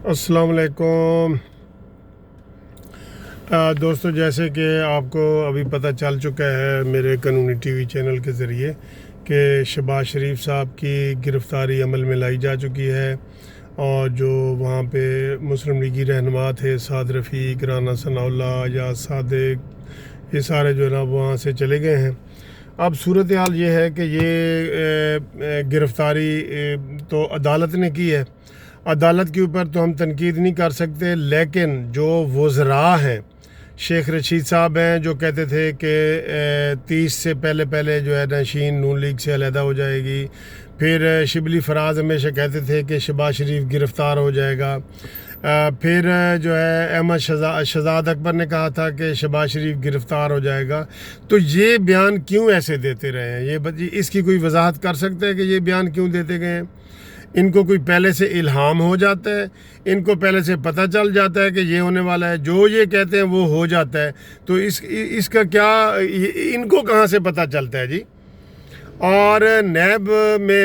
السلام علیکم دوستو، جیسے کہ آپ کو ابھی پتہ چل چکا ہے میرے قانونی ٹی وی چینل کے ذریعے کہ شہباز شریف صاحب کی گرفتاری عمل میں لائی جا چکی ہے، اور جو وہاں پہ مسلم لیگی رہنما تھے، سعد رفیق، رانا ثناء اللہ یا صادق، یہ سارے جو ہے نا وہاں سے چلے گئے ہیں۔ اب صورتحال یہ ہے کہ یہ گرفتاری تو عدالت نے کی ہے، عدالت کے اوپر تو ہم تنقید نہیں کر سکتے، لیکن جو وزراء ہیں، شیخ رشید صاحب ہیں جو کہتے تھے کہ 30 سے پہلے جو ہے نشین نون لیگ سے علیحدہ ہو جائے گی، پھر شبلی فراز ہمیشہ کہتے تھے کہ شہباز شریف گرفتار ہو جائے گا، پھر جو ہے احمد شہزاد اکبر نے کہا تھا کہ شہباز شریف گرفتار ہو جائے گا۔ تو یہ بیان کیوں ایسے دیتے رہے ہیں؟ یہ اس کی کوئی وضاحت کر سکتے ہیں کہ یہ بیان کیوں دیتے گئے ہیں؟ ان کو کوئی پہلے سے الہام ہو جاتا ہے، ان کو پہلے سے پتہ چل جاتا ہے کہ یہ ہونے والا ہے، جو یہ کہتے ہیں وہ ہو جاتا ہے، تو اس کا کیا، ان کو کہاں سے پتہ چلتا ہے جی؟ اور نیب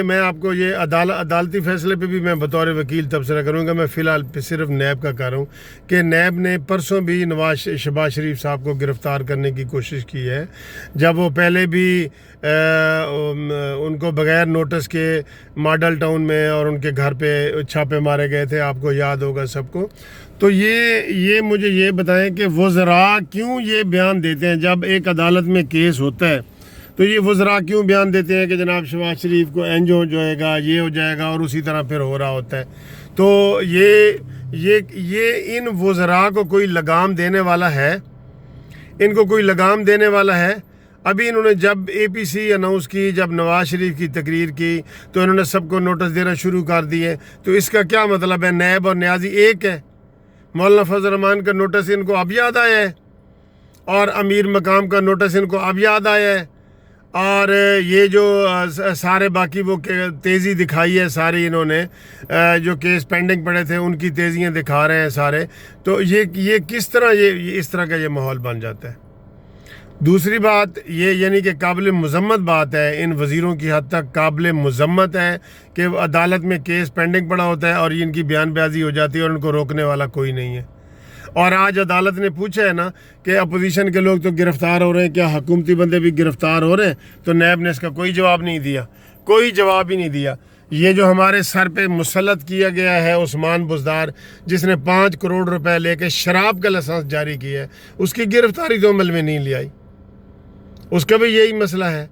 میں آپ کو یہ عدالتی فیصلے پہ بھی میں بطور وکیل تبصرہ کروں گا، میں فی الحال صرف نیب کا کر رہا ہوں کہ نیب نے پرسوں بھی شہباز شریف صاحب کو گرفتار کرنے کی کوشش کی ہے، جب وہ پہلے بھی ان کو بغیر نوٹس کے ماڈل ٹاؤن میں اور ان کے گھر پہ چھاپے مارے گئے تھے، آپ کو یاد ہوگا سب کو۔ تو یہ مجھے یہ بتائیں کہ وزراء کیوں یہ بیان دیتے ہیں جب ایک عدالت میں کیس ہوتا ہے؟ تو یہ وزراء کیوں بیان دیتے ہیں کہ جناب شہباز شریف کو انج ہو جائے گا، یہ ہو جائے گا، اور اسی طرح پھر ہو رہا ہوتا ہے؟ تو یہ ان وزراء کو کوئی لگام دینے والا ہے؟ ان کو کوئی لگام دینے والا ہے؟ ابھی انہوں نے جب اے پی سی اناؤنس کی، جب نواز شریف کی تقریر کی، تو انہوں نے سب کو نوٹس دینا شروع کر دیے۔ تو اس کا کیا مطلب ہے؟ نیب اور نیازی ایک ہے؟ مولانا فضل الرحمان کا نوٹس ان کو اب یاد آیا ہے، اور امیر مقام کا نوٹس ان کو اب یاد آیا ہے، اور یہ جو سارے باقی وہ تیزی دکھائی ہے ساری انہوں نے، جو کیس پینڈنگ پڑے تھے ان کی تیزیاں دکھا رہے ہیں سارے۔ تو یہ کس طرح یہ اس طرح کا یہ ماحول بن جاتا ہے؟ دوسری بات یہ یعنی کہ قابل مذمت بات ہے، ان وزیروں کی حد تک قابل مذمت ہے کہ عدالت میں کیس پینڈنگ پڑا ہوتا ہے اور ان کی بیان بازی ہو جاتی ہے اور ان کو روکنے والا کوئی نہیں ہے۔ اور آج عدالت نے پوچھا ہے نا کہ اپوزیشن کے لوگ تو گرفتار ہو رہے ہیں، کیا حکومتی بندے بھی گرفتار ہو رہے ہیں؟ تو نیب نے اس کا کوئی جواب نہیں دیا، کوئی جواب ہی نہیں دیا۔ یہ جو ہمارے سر پہ مسلط کیا گیا ہے عثمان بزدار، جس نے 5 کروڑ روپے لے کے شراب کا لائسنس جاری کیا ہے، اس کی گرفتاری تو عمل میں نہیں لی آئی۔ اس کا بھی یہی مسئلہ ہے،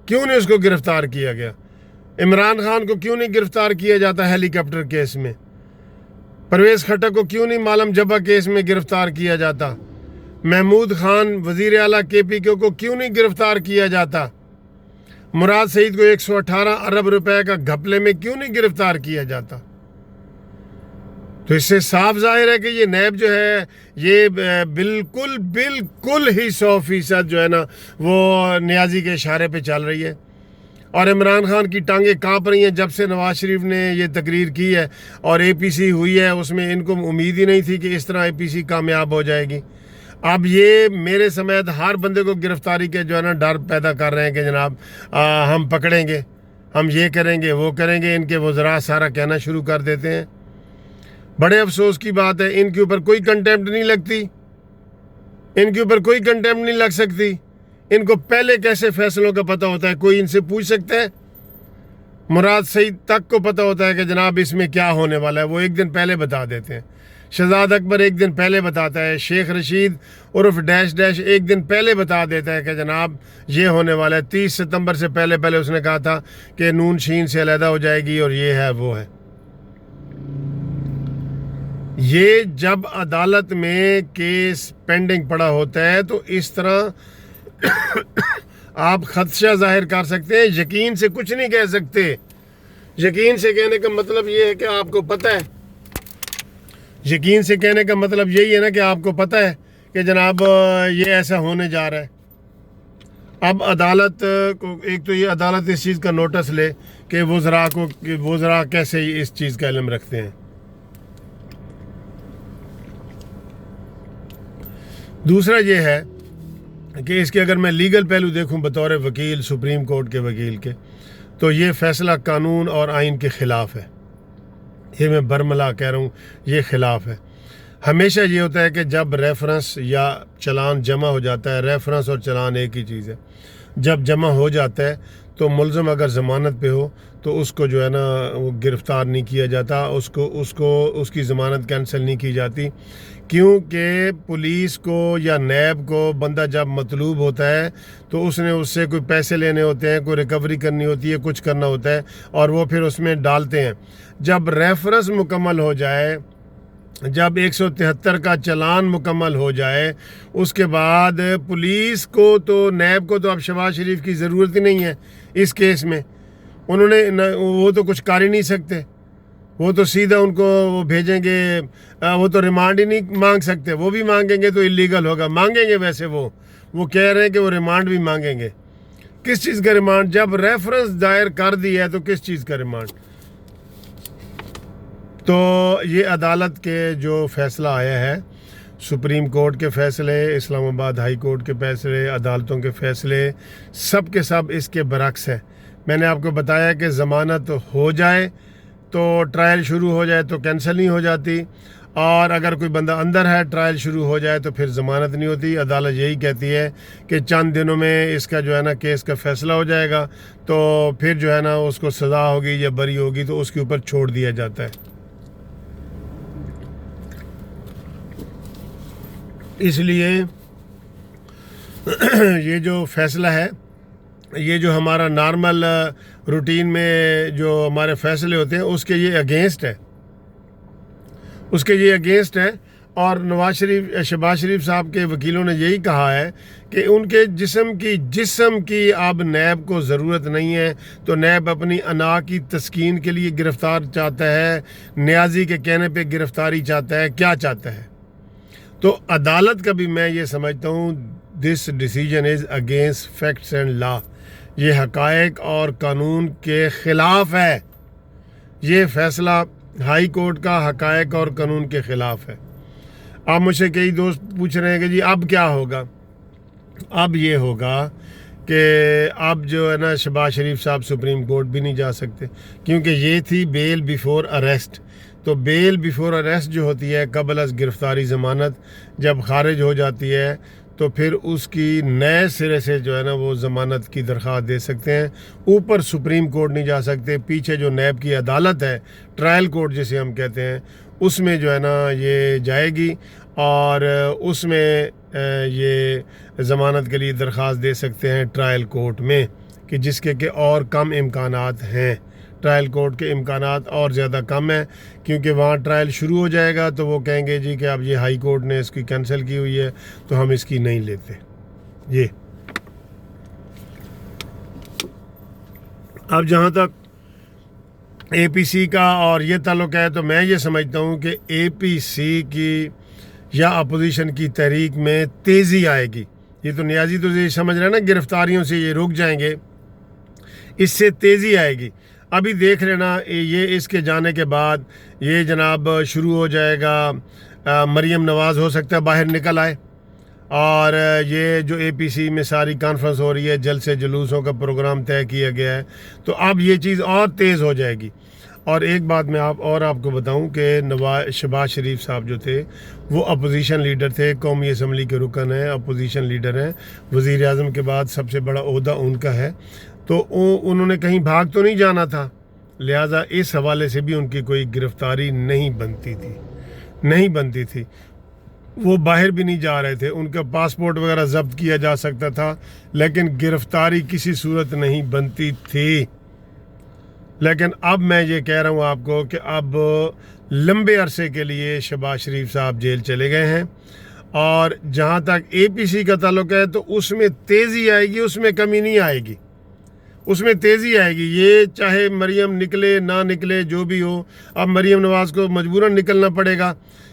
کیوں نہیں اس کو گرفتار کیا گیا؟ عمران خان کو کیوں نہیں گرفتار کیا جاتا ہیلی کاپٹر کیس میں؟ پرویز خٹک کو کیوں نہیں مالم جبہ کیس میں گرفتار کیا جاتا؟ محمود خان وزیر اعلیٰ کے پی کو کیوں نہیں گرفتار کیا جاتا؟ مراد سعید کو 118 ارب روپے کا گھپلے میں کیوں نہیں گرفتار کیا جاتا؟ تو اس سے صاف ظاہر ہے کہ یہ نیب جو ہے یہ بالکل ہی 100% جو ہے نا وہ نیازی کے اشارے پہ چل رہی ہے، اور عمران خان کی ٹانگیں کانپ رہی ہیں جب سے نواز شریف نے یہ تقریر کی ہے اور اے پی سی ہوئی ہے۔ اس میں ان کو امید ہی نہیں تھی کہ اس طرح اے پی سی کامیاب ہو جائے گی۔ اب یہ میرے سمیت ہر بندے کو گرفتاری کے جو ہے نا ڈر پیدا کر رہے ہیں کہ جناب ہم پکڑیں گے، ہم یہ کریں گے، وہ کریں گے۔ ان کے وزراء سارا کہنا شروع کر دیتے ہیں۔ بڑے افسوس کی بات ہے، ان کے اوپر کوئی کنٹیمپٹ نہیں لگتی، ان کے اوپر کوئی کنٹیمپٹ نہیں لگ سکتی۔ ان کو پہلے کیسے فیصلوں کا پتہ ہوتا ہے؟ کوئی ان سے پوچھ سکتا ہے؟ مراد سعید تک کو پتہ ہوتا ہے کہ جناب اس میں کیا ہونے والا ہے، وہ ایک دن پہلے بتا دیتے ہیں۔ شہزاد اکبر ایک دن پہلے بتاتا ہے، شیخ رشید عرف ڈیش ایک دن پہلے بتا دیتا ہے کہ جناب یہ ہونے والا ہے۔ 30 ستمبر سے پہلے اس نے کہا تھا کہ نون شین سے علیحدہ ہو جائے گی، اور یہ ہے وہ ہے۔ یہ جب عدالت میں کیس پینڈنگ پڑا ہوتا ہے تو اس طرح آپ خدشہ ظاہر کر سکتے ہیں، یقین سے کچھ نہیں کہہ سکتے۔ یقین سے کہنے کا مطلب یہ ہے کہ آپ کو پتہ ہے، یقین سے کہنے کا مطلب یہی ہے نا کہ آپ کو پتہ ہے کہ جناب یہ ایسا ہونے جا رہا ہے۔ اب عدالت کو ایک تو یہ عدالت اس چیز کا نوٹس لے کہ وزراء کیسے اس چیز کا علم رکھتے ہیں۔ دوسرا یہ ہے کہ اس کے اگر میں لیگل پہلو دیکھوں بطور وکیل، سپریم کورٹ کے وکیل کے، تو یہ فیصلہ قانون اور آئین کے خلاف ہے۔ یہ میں برملا کہہ رہا ہوں، یہ خلاف ہے۔ ہمیشہ یہ ہوتا ہے کہ جب ریفرنس یا چلان جمع ہو جاتا ہے، ریفرنس اور چلان ایک ہی چیز ہے، جب جمع ہو جاتا ہے تو ملزم اگر ضمانت پہ ہو تو اس کو جو ہے نا وہ گرفتار نہیں کیا جاتا، اس کی ضمانت کینسل نہیں کی جاتی، کیونکہ پولیس کو یا نیب کو بندہ جب مطلوب ہوتا ہے تو اس نے اس سے کوئی پیسے لینے ہوتے ہیں، کوئی ریکوری کرنی ہوتی ہے، کچھ کرنا ہوتا ہے، اور وہ پھر اس میں ڈالتے ہیں۔ جب ریفرنس مکمل ہو جائے، جب 173 کا چلان مکمل ہو جائے، اس کے بعد پولیس کو تو نیب کو تو اب شہباز شریف کی ضرورت ہی نہیں ہے اس کیس میں، وہ تو کچھ کر ہی نہیں سکتے، وہ تو سیدھا ان کو وہ بھیجیں گے، وہ تو ریمانڈ ہی نہیں مانگ سکتے، وہ بھی مانگیں گے تو اللیگل ہوگا، مانگیں گے ویسے وہ کہہ رہے ہیں کہ وہ ریمانڈ بھی مانگیں گے۔ کس چیز کا ریمانڈ؟ جب ریفرنس دائر کر دی ہے تو کس چیز کا ریمانڈ؟ تو یہ عدالت کے جو فیصلہ آیا ہے، سپریم کورٹ کے فیصلے، اسلام آباد ہائی کورٹ کے فیصلے، عدالتوں کے فیصلے، سب کے سب اس کے برعکس ہے۔ میں نے آپ کو بتایا کہ ضمانت ہو جائے تو ٹرائل شروع ہو جائے تو کینسل نہیں ہو جاتی، اور اگر کوئی بندہ اندر ہے ٹرائل شروع ہو جائے تو پھر ضمانت نہیں ہوتی۔ عدالت یہی کہتی ہے کہ چند دنوں میں اس کا جو ہے نا کیس کا فیصلہ ہو جائے گا، تو پھر جو ہے نا اس کو سزا ہوگی یا بری ہوگی تو اس کے اوپر چھوڑ دیا جاتا ہے۔ اس لیے یہ جو فیصلہ ہے، یہ جو ہمارا نارمل روٹین میں جو ہمارے فیصلے ہوتے ہیں اس کے یہ اگینسٹ ہے، اور شہباز شریف صاحب کے وکیلوں نے یہی کہا ہے کہ ان کے جسم کی اب نیب کو ضرورت نہیں ہے، تو نیب اپنی انا کی تسکین کے لیے گرفتار چاہتا ہے، نیازی کے کہنے پہ گرفتاری چاہتا ہے، کیا چاہتا ہے؟ تو عدالت کا بھی میں یہ سمجھتا ہوں this decision is against facts and law, یہ حقائق اور قانون کے خلاف ہے، یہ فیصلہ ہائی کورٹ کا حقائق اور قانون کے خلاف ہے۔ اب مجھ سے کئی دوست پوچھ رہے ہیں کہ جی اب کیا ہوگا؟ اب یہ ہوگا کہ اب جو ہے نا شہباز شریف صاحب سپریم کورٹ بھی نہیں جا سکتے، کیونکہ یہ تھی بیل بیفور اریسٹ۔ تو بیل بیفور اریسٹ جو ہوتی ہے قبل از گرفتاری ضمانت، جب خارج ہو جاتی ہے تو پھر اس کی نئے سرے سے جو ہے نا وہ ضمانت کی درخواست دے سکتے ہیں، اوپر سپریم کورٹ نہیں جا سکتے، پیچھے جو نیب کی عدالت ہے، ٹرائل کورٹ جسے ہم کہتے ہیں، اس میں جو ہے نا یہ جائے گی، اور اس میں یہ ضمانت کے لیے درخواست دے سکتے ہیں ٹرائل کورٹ میں، کہ جس کے کہ اور کم امکانات ہیں۔ ٹرائل کورٹ کے امکانات اور زیادہ کم ہیں، کیونکہ وہاں ٹرائل شروع ہو جائے گا تو وہ کہیں گے جی کہ اب یہ ہائی کورٹ نے اس کی کینسل کی ہوئی ہے تو ہم اس کی نہیں لیتے۔ یہ اب جہاں تک اے پی سی کا اور یہ تعلق ہے، تو میں یہ سمجھتا ہوں کہ اے پی سی کی یا اپوزیشن کی تحریک میں تیزی آئے گی۔ یہ تو نیازی تو یہ سمجھ رہے ہیں نا گرفتاریوں سے یہ رک جائیں گے، اس سے تیزی آئے گی۔ ابھی دیکھ لینا، یہ اس کے جانے کے بعد یہ جناب شروع ہو جائے گا، مریم نواز ہو سکتا ہے باہر نکل آئے، اور یہ جو اے پی سی میں ساری کانفرنس ہو رہی ہے، جلسے جلوسوں کا پروگرام طے کیا گیا ہے، تو اب یہ چیز اور تیز ہو جائے گی۔ اور ایک بات میں آپ کو بتاؤں کہ شہباز شریف صاحب جو تھے وہ اپوزیشن لیڈر تھے، قومی اسمبلی کے رکن ہیں، اپوزیشن لیڈر ہیں، وزیر اعظم کے بعد سب سے بڑا عہدہ ان کا ہے، تو انہوں نے کہیں بھاگ تو نہیں جانا تھا، لہٰذا اس حوالے سے بھی ان کی کوئی گرفتاری نہیں بنتی تھی، وہ باہر بھی نہیں جا رہے تھے، ان کا پاسپورٹ وغیرہ ضبط کیا جا سکتا تھا، لیکن گرفتاری کسی صورت نہیں بنتی تھی۔ لیکن اب میں یہ کہہ رہا ہوں آپ کو کہ اب لمبے عرصے کے لیے شہباز شریف صاحب جیل چلے گئے ہیں، اور جہاں تک اے پی سی کا تعلق ہے تو اس میں تیزی آئے گی، اس میں کمی نہیں آئے گی، اس میں تیزی آئے گی۔ یہ چاہے مریم نکلے نہ نکلے جو بھی ہو، اب مریم نواز کو مجبوراً نکلنا پڑے گا،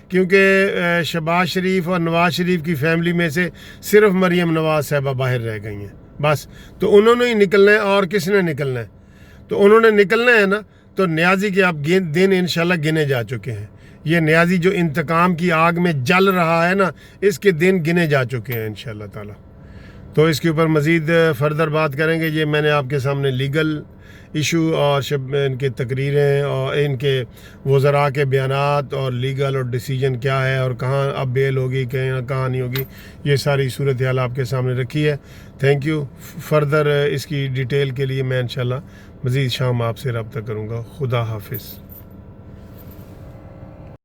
کیونکہ شہباز شریف اور نواز شریف کی فیملی میں سے صرف مریم نواز صاحبہ باہر رہ گئی ہیں بس، تو انہوں نے ہی نکلنا ہے، اور کس نے نکلنا ہے؟ تو انہوں نے نکلنا ہے نا، تو نیازی کے اب دن انشاءاللہ گنے جا چکے ہیں۔ یہ نیازی جو انتقام کی آگ میں جل رہا ہے نا، اس کے دن گنے جا چکے ہیں انشاءاللہ تعالی۔ تو اس کے اوپر مزید فردر بات کریں گے۔ یہ میں نے آپ کے سامنے لیگل ایشو اور ان کے تقریریں اور ان کے وزراء کے بیانات اور لیگل اور ڈیسیجن کیا ہے اور کہاں اب بیل ہوگی کہاں نہیں ہوگی، یہ ساری صورتحال آپ کے سامنے رکھی ہے۔ Thank you. فردر اس کی ڈیٹیل کے لیے میں انشاءاللہ مزید شام آپ سے رابطہ کروں گا۔ خدا حافظ۔